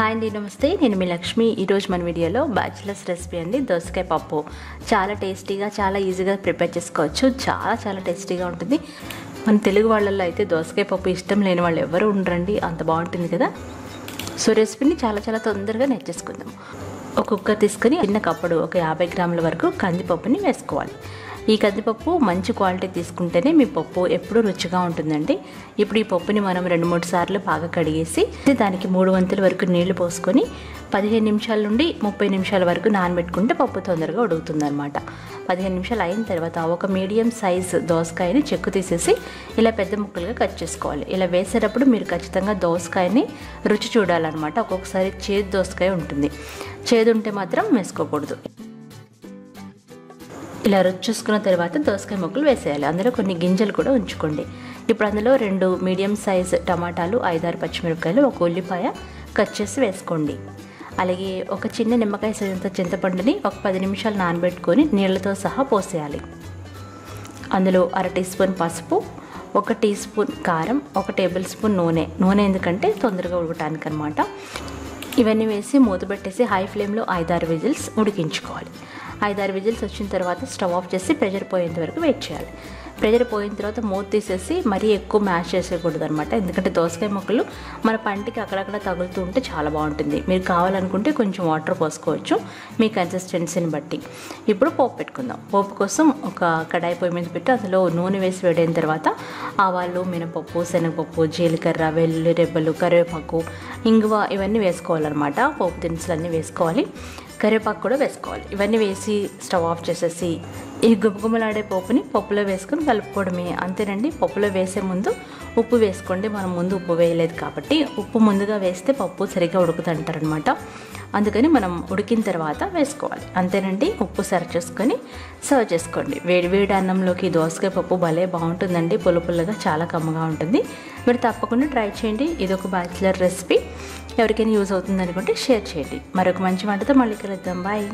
Hi అండి, నమస్తే. నేను మీ లక్ష్మి. ఈరోజు మన వీడియోలో బ్యాచిలర్స్ రెసిపీ అండి, దోసకాయ పప్పు. చాలా టేస్టీగా, చాలా ఈజీగా ప్రిపేర్ చేసుకోవచ్చు. చాలా టేస్టీగా ఉంటుంది. మన తెలుగు వాళ్ళల్లో అయితే దోసకాయ పప్పు ఇష్టం లేని వాళ్ళు ఎవరు ఉండరండి, అంత బాగుంటుంది కదా. సో రెసిపీని చాలా తొందరగా నేర్చేసుకుందాం. ఒక కుక్కర్ తీసుకొని చిన్న కప్పుడు ఒక 50 గ్రాముల వరకు కందిపప్పుని వేసుకోవాలి. ఈ కందిపప్పు మంచి క్వాలిటీ తీసుకుంటేనే మీ పప్పు ఎప్పుడూ రుచిగా ఉంటుందండి. ఇప్పుడు ఈ పప్పుని మనం 2-3 సార్లు బాగా కడిగేసి దానికి 3 వంతుల వరకు నీళ్లు పోసుకొని 15 నిమిషాల నుండి 30 నిమిషాల వరకు నానబెట్టుకుంటే పప్పు తొందరగా ఉడుకుతుంది అనమాట. 15 నిమిషాలు అయిన తర్వాత ఒక మీడియం సైజ్ దోసకాయని చెక్కు తీసేసి ఇలా పెద్ద ముక్కలుగా కట్ చేసుకోవాలి. ఇలా వేసేటప్పుడు మీరు ఖచ్చితంగా దోసకాయని రుచి చూడాలన్నమాట. ఒక్కొక్కసారి చేదు దోసకాయ ఉంటుంది, చేదు ఉంటే మాత్రం వేసుకోకూడదు. ఇలా రుచి చూసుకున్న తర్వాత దోసకాయ ముక్కలు వేసేయాలి. అందులో కొన్ని గింజలు కూడా ఉంచుకోండి. ఇప్పుడు అందులో 2 మీడియం సైజ్ టమాటాలు, 5-6 పచ్చిమిరపకాయలు, ఒక ఉల్లిపాయ కట్ చేసి వేసుకోండి. అలాగే ఒక చిన్న నిమ్మకాయ సైజంత చింతపండుని ఒక 10 నిమిషాలు నానబెట్టుకొని నీళ్ళతో సహా పోసేయాలి. అందులో 1/2 టీ స్పూన్ పసుపు, 1 టీ స్పూన్ కారం, 1 టేబుల్ స్పూన్ నూనె ఎందుకంటే తొందరగా ఉడకటానికి అనమాట. ఇవన్నీ వేసి మూత పెట్టేసి హై ఫ్లేమ్లో 5-6 విజిల్స్ ఉడికించుకోవాలి. 5-6 విజిల్స్ వచ్చిన తర్వాత స్టవ్ ఆఫ్ చేసి ప్రెషర్ పోయేంత వరకు వెయిట్ చేయాలి. ప్రెషర్ పోయిన తర్వాత మూత తీసేసి మరీ ఎక్కువ మ్యాష్ చేసేయకూడదు అనమాట. ఎందుకంటే దోసకాయ ముక్కలు మన పంటికి అక్కడక్కడ తగులుతూ ఉంటే చాలా బాగుంటుంది. మీరు కావాలనుకుంటే కొంచెం వాటర్ పోసుకోవచ్చు మీ కన్సిస్టెన్సీని బట్టి. ఇప్పుడు పోపు పెట్టుకుందాం. పోపు కోసం ఒక కడాయి పొయ్యి మీద పెట్టి అందులో నూనె వేసి వేడైన తర్వాత ఆవాలు, మినపప్పు, శనగపప్పు, జీలకర్ర, వెల్లుల్లి రెబ్బలు, కరివేపాకు, ఇంగువ ఇవన్నీ వేసుకోవాలన్నమాట. పోపు దినుసులన్నీ వేసుకోవాలి, కరివేపాకు కూడా వేసుకోవాలి. ఇవన్నీ వేసి స్టవ్ ఆఫ్ చేసేసి ఈ గుమగుమలాడే పోపుని పప్పులో వేసుకొని కలుపుకోవడమే, అంతేనండి. పప్పులో వేసే ముందు ఉప్పు వేసుకోండి. మనం ముందు ఉప్పు వేయలేదు కాబట్టి ఉప్పు ముందుగా వేస్తే పప్పు సరిగ్గా ఉడుకుతుంటారనమాట. అందుకని మనం ఉడికిన తర్వాత వేసుకోవాలి, అంతేనండి. ఉప్పు సరి చేసుకొని సర్వ్ చేసుకోండి. వేడి అన్నంలోకి దోసకాయ పప్పు భలే బాగుంటుందండి. పుల్లగా చాలా కమ్మగా ఉంటుంది. మీరు తప్పకుండా ట్రై చేయండి. ఇది ఒక బ్యాచిలర్ రెసిపీ. ఎవరికైనా యూజ్ అవుతుంది అనుకుంటే షేర్ చేయండి. మరొక మంచి వంటతో మళ్ళీ కలుద్దాం. బాయ్.